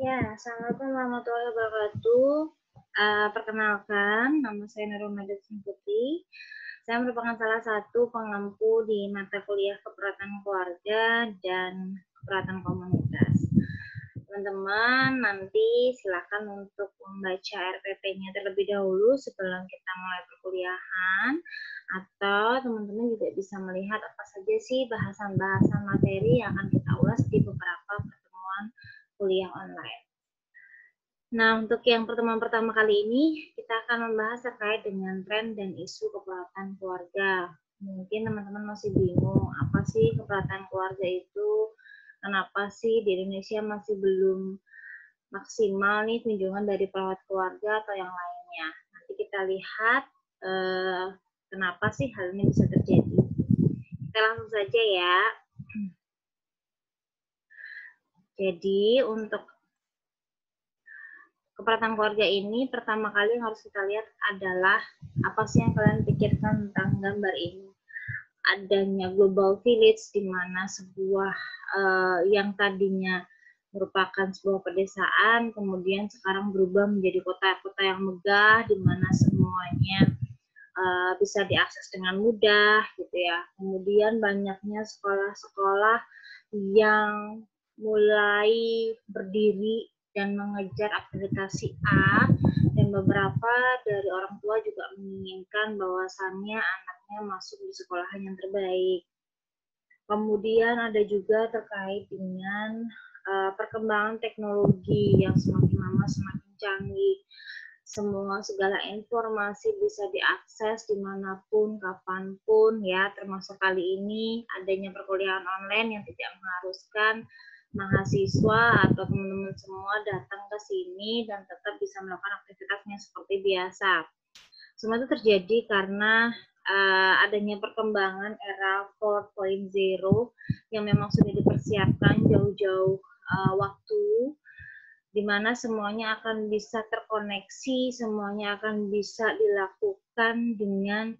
Ya, Assalamualaikum warahmatullahi wabarakatuh. Perkenalkan, nama saya Nurul Madetsin Putri. Saya merupakan salah satu pengampu di mata kuliah keperawatan keluarga dan keperawatan komunitas. Teman-teman, nanti silakan untuk membaca RPP-nya terlebih dahulu sebelum kita mulai perkuliahan, atau teman-teman juga bisa melihat apa saja sih bahasan-bahasan materi yang akan kita ulas di beberapa pertemuan kuliah online. Nah, untuk yang pertemuan pertama kali ini, kita akan membahas terkait dengan tren dan isu keperawatan keluarga. Mungkin teman-teman masih bingung, apa sih keperawatan keluarga itu? Kenapa sih di Indonesia masih belum maksimal nih kunjungan dari perawat keluarga atau yang lainnya? Nanti kita lihat kenapa sih hal ini bisa terjadi. Kita langsung saja ya. Jadi, untuk keperawatan keluarga ini pertama kali yang harus kita lihat adalah apa sih yang kalian pikirkan tentang gambar ini. Adanya global village di mana sebuah yang tadinya merupakan sebuah pedesaan kemudian sekarang berubah menjadi kota-kota yang megah di mana semuanya bisa diakses dengan mudah gitu ya. Kemudian banyaknya sekolah-sekolah yang mulai berdiri dan mengejar akreditasi A, dan beberapa dari orang tua juga menginginkan bahwasannya anaknya masuk di sekolahan yang terbaik. Kemudian ada juga terkait dengan perkembangan teknologi yang semakin lama semakin canggih. Segala informasi bisa diakses dimanapun, kapanpun ya, termasuk kali ini adanya perkuliahan online yang tidak mengharuskan mahasiswa atau teman-teman semua datang ke sini dan tetap bisa melakukan aktivitasnya seperti biasa. Semua itu terjadi karena adanya perkembangan era 4.0 yang memang sudah dipersiapkan jauh-jauh waktu, di mana semuanya akan bisa terkoneksi, semuanya akan bisa dilakukan dengan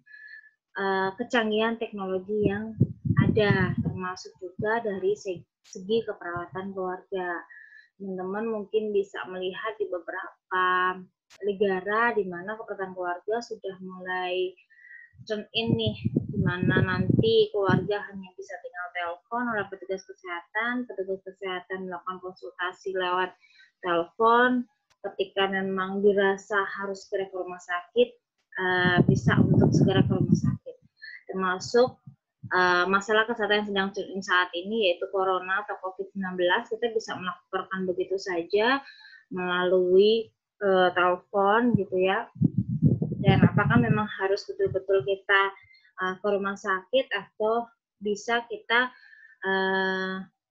kecanggihan teknologi yang ada, termasuk juga dari segi keperawatan keluarga. Teman-teman mungkin bisa melihat di beberapa negara di mana keperawatan keluarga sudah mulai turn in nih, di mana nanti keluarga hanya bisa tinggal telepon oleh petugas kesehatan melakukan konsultasi lewat telepon. Ketika memang dirasa harus segera ke rumah sakit, bisa untuk segera ke rumah sakit. Termasuk masalah kesehatan yang sedang terjadi saat ini yaitu corona atau COVID-19, kita bisa melakukan begitu saja melalui telepon gitu ya. Dan apakah memang harus betul-betul kita ke rumah sakit atau bisa kita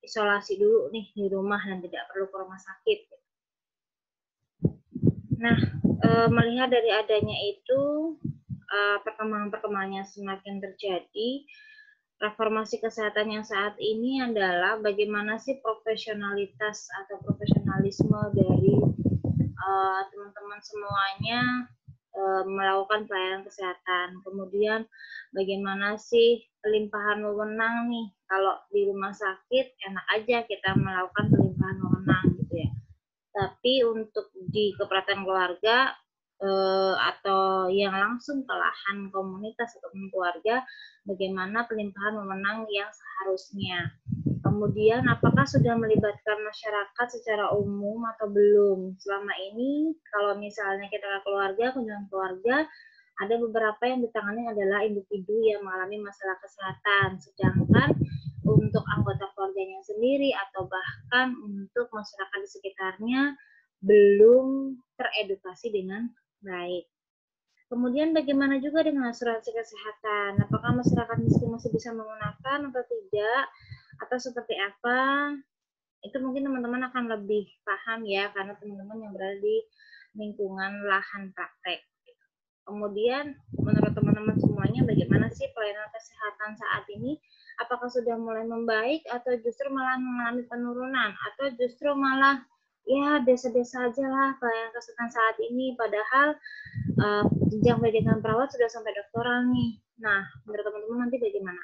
isolasi dulu nih di rumah dan tidak perlu ke rumah sakit. Nah, melihat dari adanya itu perkembangan-perkembangan yang semakin terjadi, reformasi kesehatan yang saat ini adalah bagaimana sih profesionalitas atau profesionalisme dari teman-teman semuanya melakukan pelayanan kesehatan. Kemudian bagaimana sih pelimpahan wewenang nih, kalau di rumah sakit enak aja kita melakukan pelimpahan wewenang gitu ya. Tapi untuk di keperawatan keluarga atau yang langsung ke lahan komunitas ataupun keluarga, bagaimana pelimpahan wewenang yang seharusnya. Kemudian apakah sudah melibatkan masyarakat secara umum atau belum? Selama ini kalau misalnya kita ke keluarga, kunjungan keluarga, ada beberapa yang ditangani adalah individu yang mengalami masalah kesehatan, sedangkan untuk anggota keluarganya sendiri atau bahkan untuk masyarakat di sekitarnya belum teredukasi dengan baik. Kemudian bagaimana juga dengan asuransi kesehatan? Apakah masyarakat miskin masih bisa menggunakan atau tidak? Atau seperti apa? Itu mungkin teman-teman akan lebih paham ya, karena teman-teman yang berada di lingkungan lahan praktek. Kemudian menurut teman-teman semuanya, bagaimana sih pelayanan kesehatan saat ini? Apakah sudah mulai membaik atau justru malah mengalami penurunan? Atau justru malah ya desa-desa aja lah pelayanan kesehatan saat ini, padahal jenjang pendidikan perawat sudah sampai doktoral nih. Nah, menurut teman-teman nanti bagaimana?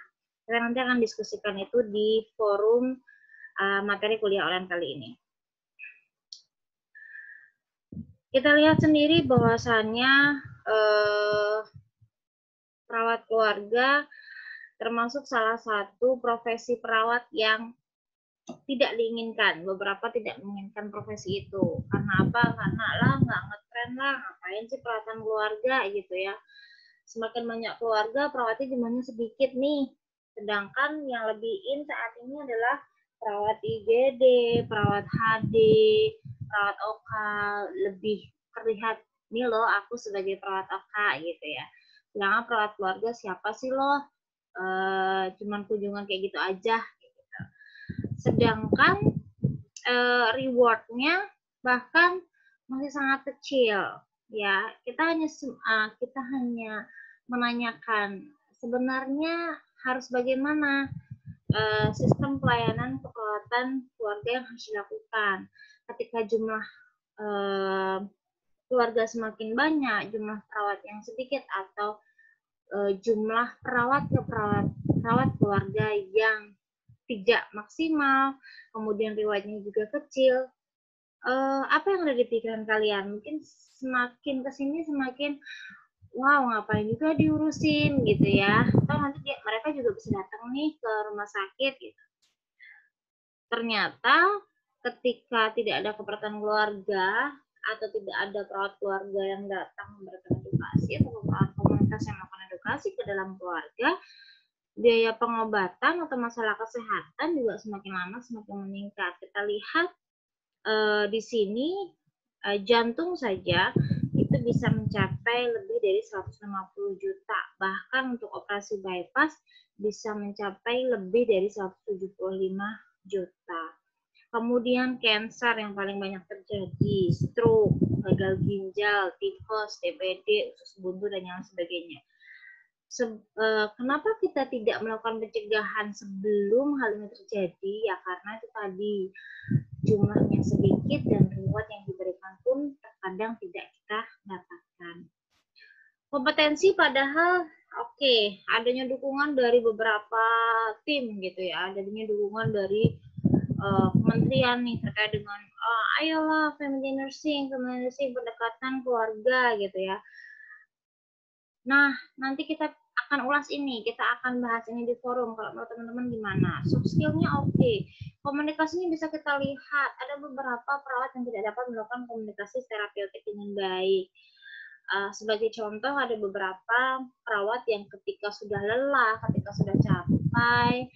Kita nanti akan diskusikan itu di forum materi kuliah online kali ini. Kita lihat sendiri bahwasannya perawat keluarga termasuk salah satu profesi perawat yang tidak diinginkan. Beberapa tidak menginginkan profesi itu. Karena apa? Karena lah nggak ngetren lah, ngapain sih perawatan keluarga gitu ya. Semakin banyak keluarga, perawatnya jumlahnya sedikit nih. Sedangkan yang lebih in saat ini adalah perawat IGD, perawat HD, perawat OK, lebih terlihat nih loh aku sebagai perawat OK gitu ya. Sedangkan perawat keluarga siapa sih loh? Cuman kunjungan kayak gitu aja. Gitu. Sedangkan rewardnya bahkan masih sangat kecil ya. Kita hanya menanyakan sebenarnya harus bagaimana sistem pelayanan keperawatan keluarga yang harus dilakukan ketika jumlah keluarga semakin banyak, jumlah perawat yang sedikit, atau jumlah perawat keluarga yang tidak maksimal, kemudian riwayatnya juga kecil. Apa yang ada di pikiran kalian? Mungkin semakin kesini semakin wow, ngapain juga diurusin gitu ya. Atau nanti mereka juga bisa datang nih ke rumah sakit gitu. Ternyata ketika tidak ada keperawatan keluarga atau tidak ada perawat keluarga yang datang memberikan edukasi atau perawat komunitas yang melakukan edukasi ke dalam keluarga, biaya pengobatan atau masalah kesehatan juga semakin lama semakin meningkat. Kita lihat di sini jantung saja itu bisa mencapai lebih dari 150 juta. Bahkan untuk operasi bypass bisa mencapai lebih dari 175 juta. Kemudian cancer yang paling banyak terjadi, stroke, gagal ginjal, tifus, DBD, usus buntu, dan yang sebagainya. Kenapa kita tidak melakukan pencegahan sebelum hal ini terjadi? Ya karena itu tadi jumlahnya sedikit dan reward yang diberikan pun terkadang tidak kita dapatkan. Kompetensi padahal oke, adanya dukungan dari beberapa tim gitu ya, adanya dukungan dari kementerian nih terkait dengan ayolah family nursing pendekatan keluarga gitu ya. Nah, nanti kita akan ulas ini, kita akan bahas ini di forum. Kalau menurut teman-teman gimana? Soft skill-nya oke. Komunikasinya bisa kita lihat. Ada beberapa perawat yang tidak dapat melakukan komunikasi terapeutik dengan baik. Sebagai contoh, ada beberapa perawat yang ketika sudah lelah, ketika sudah capek,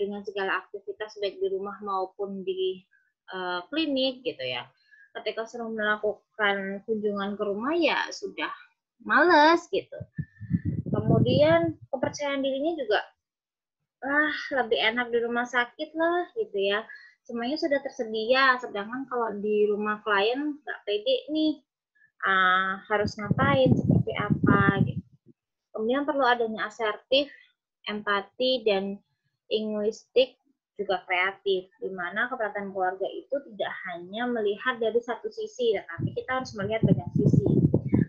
dengan segala aktivitas baik di rumah maupun di klinik gitu ya. Ketika sudah melakukan kunjungan ke rumah ya sudah males gitu. Kemudian kepercayaan dirinya juga lebih enak di rumah sakit lah gitu ya. Semuanya sudah tersedia, sedangkan kalau di rumah klien nggak pede nih harus ngapain, seperti apa gitu. Kemudian perlu adanya asertif, empati, dan linguistik juga kreatif, di mana keperawatan keluarga itu tidak hanya melihat dari satu sisi, tetapi kita harus melihat banyak sisi.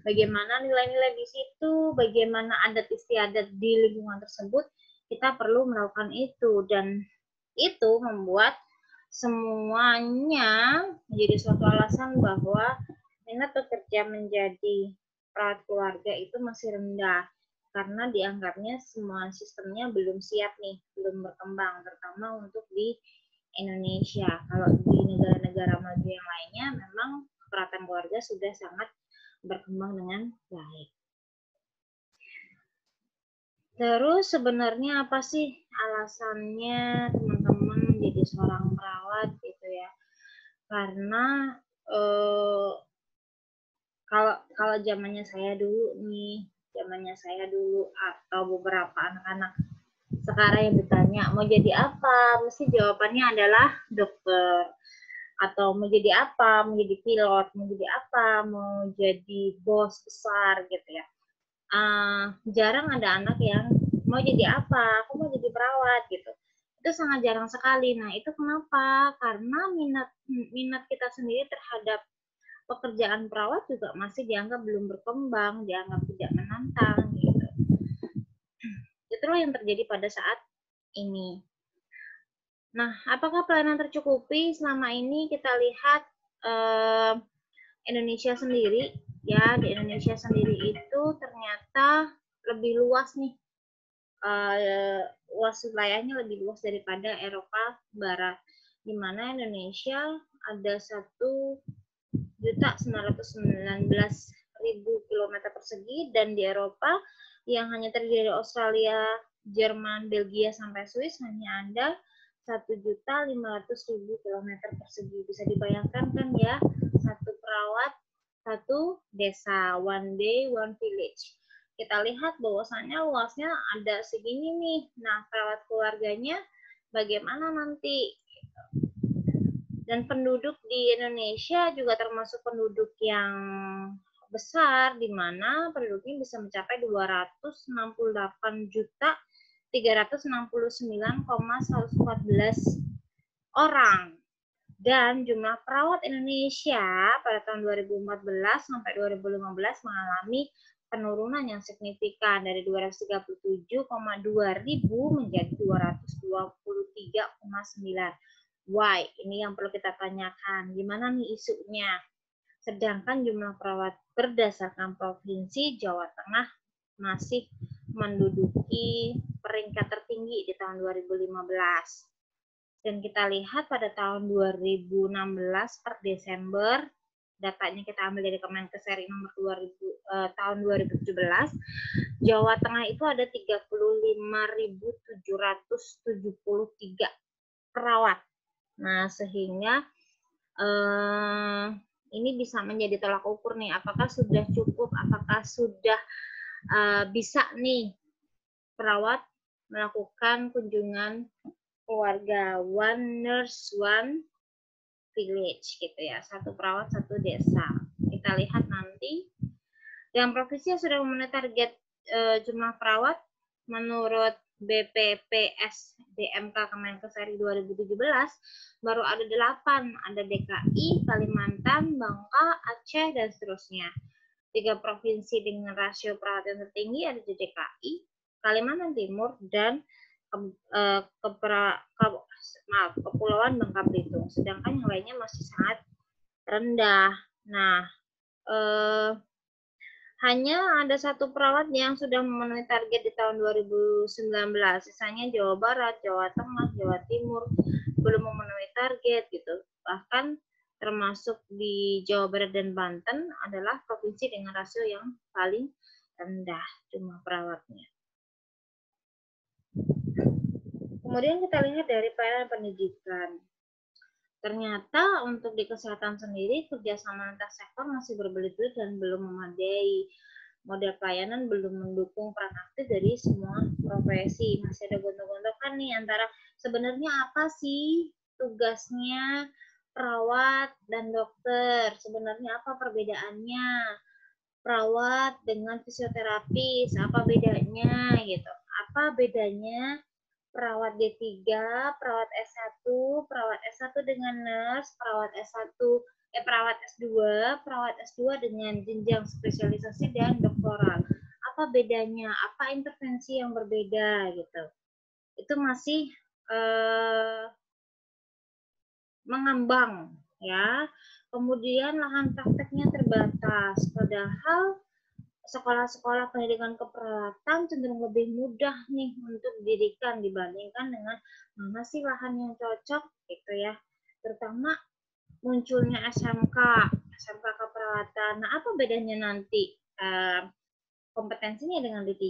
Bagaimana nilai-nilai di situ, bagaimana adat istiadat di lingkungan tersebut, kita perlu melakukan itu, dan itu membuat semuanya menjadi suatu alasan bahwa minat bekerja menjadi perawat keluarga itu masih rendah karena dianggapnya semua sistemnya belum siap nih, belum berkembang, terutama untuk di Indonesia. Kalau di negara-negara maju yang lainnya memang keperawatan keluarga sudah sangat berkembang dengan baik. Terus sebenarnya apa sih alasannya teman-teman menjadi seorang perawat gitu ya? Karena kalau zamannya saya dulu atau beberapa anak-anak sekarang yang ditanya mau jadi apa, mesti jawabannya adalah dokter, atau mau jadi apa, mau jadi pilot, mau jadi apa, mau jadi bos besar gitu ya. Jarang ada anak yang mau jadi apa, aku mau jadi perawat gitu. Itu sangat jarang sekali. Nah, itu kenapa? Karena minat kita sendiri terhadap pekerjaan perawat juga masih dianggap belum berkembang, dianggap tidak menantang gitu. Itulah yang terjadi pada saat ini. Nah, apakah pelayanan tercukupi? Selama ini kita lihat Indonesia sendiri, ya di Indonesia sendiri itu ternyata lebih luas nih, luas wilayahnya lebih luas daripada Eropa Barat, di mana Indonesia ada 1.919.000 kilometer persegi, dan di Eropa yang hanya terdiri dari Australia, Jerman, Belgia sampai Swiss hanya ada 1.500.000 kilometer persegi. Bisa dibayangkan kan ya, satu perawat, satu desa, one day, one village. Kita lihat bahwasannya luasnya ada segini nih. Nah, perawat keluarganya bagaimana nanti? Dan penduduk di Indonesia juga termasuk penduduk yang besar, di mana penduduknya bisa mencapai 268.369,114 orang. Dan jumlah perawat Indonesia pada tahun 2014 sampai 2015 mengalami penurunan yang signifikan dari 237,2 ribu menjadi 223,9. Why? Ini yang perlu kita tanyakan. Gimana nih isunya? Sedangkan jumlah perawat berdasarkan provinsi, Jawa Tengah masih menduduki peringkat tertinggi di tahun 2015. Dan kita lihat pada tahun 2016 per Desember, datanya kita ambil dari Kemenkes RI nomor tahun 2017, Jawa Tengah itu ada 35.773 perawat. Nah, sehingga ini bisa menjadi tolak ukur nih, apakah sudah cukup, apakah sudah bisa nih perawat melakukan kunjungan keluarga, one nurse, one village gitu ya, satu perawat, satu desa. Kita lihat nanti. Yang provinsi yang sudah memenuhi target jumlah perawat menurut BPPS DMK Kemenkes RI 2017 baru ada 8, ada DKI, Kalimantan, Bangka, Aceh, dan seterusnya. 3 provinsi dengan rasio perawat yang tertinggi ada di DKI, Kalimantan Timur, dan Kepulauan Bangka Belitung. Sedangkan yang lainnya masih sangat rendah. Nah, hanya ada 1 perawat yang sudah memenuhi target di tahun 2019. Sisanya Jawa Barat, Jawa Tengah, Jawa Timur belum memenuhi target gitu. Bahkan termasuk di Jawa Barat dan Banten adalah provinsi dengan rasio yang paling rendah jumlah perawatnya. Kemudian kita lihat dari pelayanan pendidikan. Ternyata untuk di kesehatan sendiri, kerjasama lintas sektor masih berbelit-belit dan belum memadai. Model pelayanan belum mendukung peran aktif dari semua profesi. Masih ada gontok-gontokan nih antara sebenarnya apa sih tugasnya perawat dan dokter. Sebenarnya apa perbedaannya? Perawat dengan fisioterapis, apa bedanya gitu. Apa bedanya perawat D3, perawat S1, perawat S1 dengan nurse, perawat perawat S2 dengan jenjang spesialisasi dan doktoral. Apa bedanya? Apa intervensi yang berbeda gitu. Itu masih mengambang ya. Kemudian lahan prakteknya terbatas, padahal sekolah-sekolah pendidikan keperawatan cenderung lebih mudah nih untuk didirikan dibandingkan dengan mana sih lahan yang cocok gitu ya. Terutama munculnya SMK keperawatan. Nah, apa bedanya nanti kompetensinya dengan D3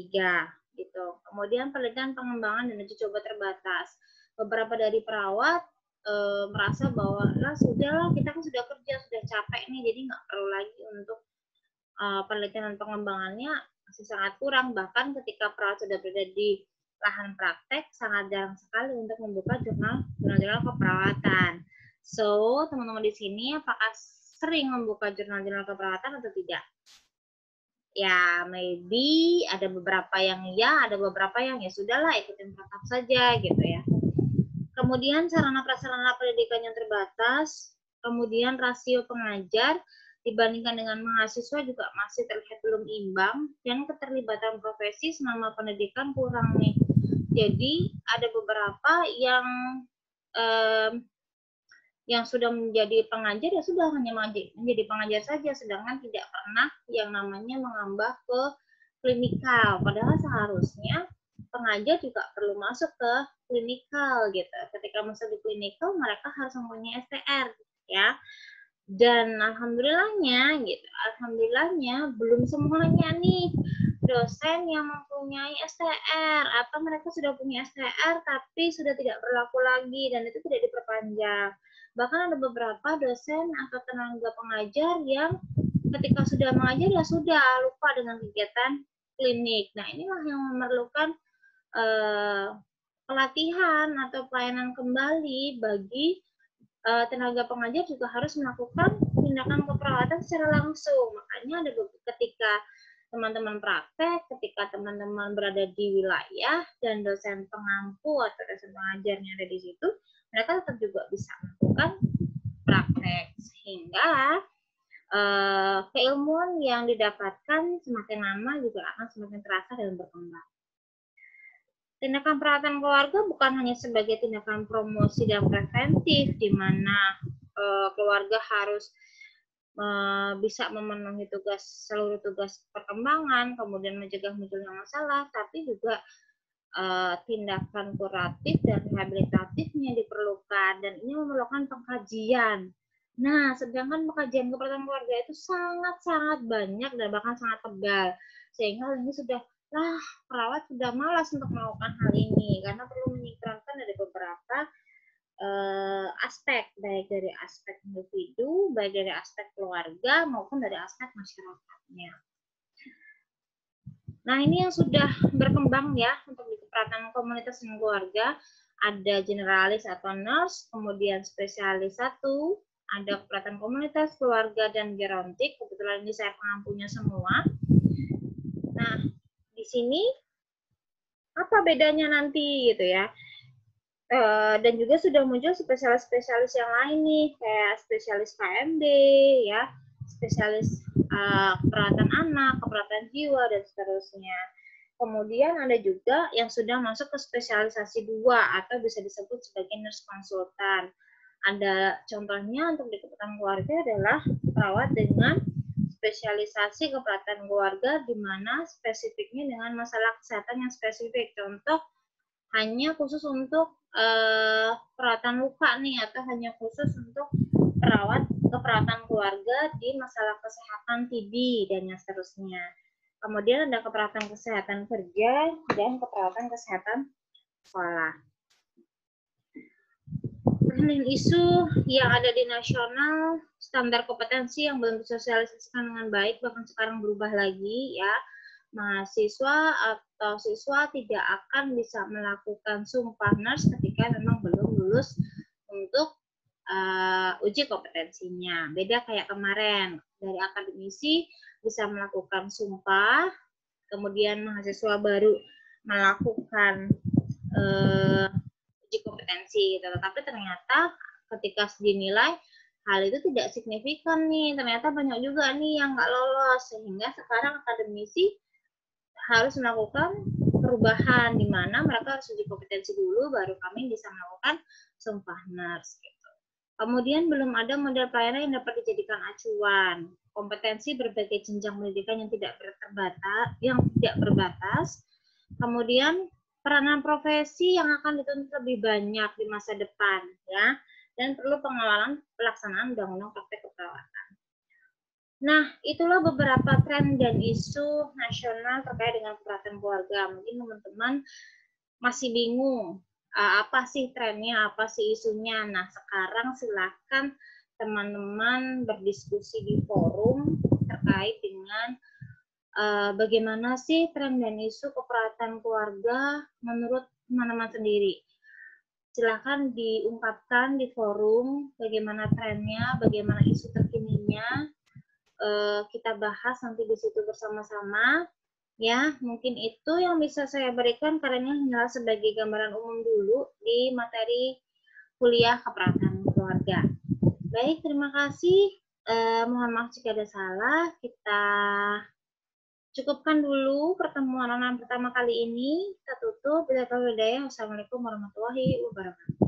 gitu. Kemudian penelitian pengembangan dan uji coba terbatas. Beberapa dari perawat merasa bahwa sudahlah kita kan sudah kerja, sudah capek nih, jadi nggak perlu lagi untuk penelitian dan pengembangannya masih sangat kurang. Bahkan ketika perawat sudah berada di lahan praktek, sangat jarang sekali untuk membuka jurnal-jurnal keperawatan. So, teman-teman di sini apakah sering membuka jurnal-jurnal keperawatan atau tidak? Ya, maybe ada beberapa yang ya, ada beberapa yang ya sudahlah ikutin protap saja gitu ya. Kemudian sarana prasarana pendidikan yang terbatas, kemudian rasio pengajar dibandingkan dengan mahasiswa juga masih terlihat belum imbang, dan keterlibatan profesi selama pendidikan kurang nih. Jadi ada beberapa yang yang sudah menjadi pengajar ya sudah hanya menjadi pengajar saja, sedangkan tidak pernah yang namanya mengambah ke klinikal. Padahal seharusnya pengajar juga perlu masuk ke klinikal gitu. Ketika masuk di klinikal mereka harus mempunyai STR ya. Dan alhamdulillahnya gitu, alhamdulillahnya belum semuanya nih dosen yang mempunyai STR atau mereka sudah punya STR tapi sudah tidak berlaku lagi dan itu tidak diperpanjang. Bahkan ada beberapa dosen atau tenaga pengajar yang ketika sudah mengajar ya sudah lupa dengan kegiatan klinik. Nah, inilah yang memerlukan pelatihan atau pelayanan kembali bagi tenaga pengajar juga harus melakukan tindakan keperawatan secara langsung. Makanya ada ketika teman-teman praktek, ketika teman-teman berada di wilayah dan dosen pengampu atau dosen pengajarnya ada di situ, mereka tetap juga bisa melakukan praktek sehingga keilmuan yang didapatkan semakin lama juga akan semakin terasa dan berkembang. Tindakan perawatan keluarga bukan hanya sebagai tindakan promosi dan preventif, di mana keluarga harus bisa memenuhi seluruh tugas perkembangan, kemudian mencegah munculnya masalah, tapi juga tindakan kuratif dan rehabilitatifnya diperlukan, dan ini memerlukan pengkajian. Nah, sedangkan pengkajian keperawatan keluarga itu sangat-sangat banyak dan bahkan sangat tebal, sehingga ini sudah perawat sudah malas untuk melakukan hal ini karena perlu menyinkronkan dari beberapa aspek, baik dari aspek individu, baik dari aspek keluarga maupun dari aspek masyarakatnya. Nah, ini yang sudah berkembang ya untuk di keperawatan komunitas dan keluarga. Ada generalis atau nurse, kemudian spesialis 1, ada keperawatan komunitas, keluarga, dan gerontik. Kebetulan ini saya pengampunya semua. Nah, di sini apa bedanya nanti gitu ya? Dan juga sudah muncul spesialis-spesialis yang lain nih, kayak spesialis KMD ya, spesialis keperawatan anak, keperawatan jiwa, dan seterusnya. Kemudian ada juga yang sudah masuk ke spesialisasi 2 atau bisa disebut sebagai nurse konsultan. Ada contohnya untuk di keperawatan keluarga adalah perawat dengan spesialisasi keperawatan keluarga di mana spesifiknya dengan masalah kesehatan yang spesifik. Contoh hanya khusus untuk perawatan luka nih atau hanya khusus untuk keperawatan keluarga di masalah kesehatan TB dan yang seterusnya. Kemudian ada keperawatan kesehatan kerja dan keperawatan kesehatan sekolah. Dan isu yang ada di nasional, standar kompetensi yang belum disosialisasikan dengan baik, bahkan sekarang berubah lagi ya. Mahasiswa atau siswa tidak akan bisa melakukan sumpah nurse ketika memang belum lulus untuk uji kompetensinya. Beda kayak kemarin, dari akademisi bisa melakukan sumpah, kemudian mahasiswa baru melakukan uji kompetensi, tetapi ternyata ketika dinilai hal itu tidak signifikan nih, ternyata banyak juga nih yang nggak lolos, sehingga sekarang akademisi harus melakukan perubahan di mana mereka harus uji kompetensi dulu baru kami bisa melakukan sumpah nurse gitu. Kemudian belum ada model pelayanan yang dapat dijadikan acuan. Kompetensi berbagai jenjang pendidikan yang tidak berbatas. Kemudian peranan profesi yang akan dituntut lebih banyak di masa depan ya, dan perlu pengawalan pelaksanaan undang-undang praktek keperawatan. Nah, itulah beberapa tren dan isu nasional terkait dengan keperawatan keluarga. Mungkin teman-teman masih bingung, apa sih trennya, apa sih isunya. Nah, sekarang silakan teman-teman berdiskusi di forum terkait dengan bagaimana sih tren dan isu keperawatan keluarga menurut teman-teman sendiri. Silakan diungkapkan di forum bagaimana trennya, bagaimana isu terkininya. Kita bahas nanti di situ bersama-sama ya. Mungkin itu yang bisa saya berikan karena hanya sebagai gambaran umum dulu di materi kuliah keperawatan keluarga. Baik, terima kasih. Mohon maaf jika ada salah. Kita cukupkan dulu pertemuan online pertama kali ini. Kita tutup. Wassalamualaikum warahmatullahi wabarakatuh.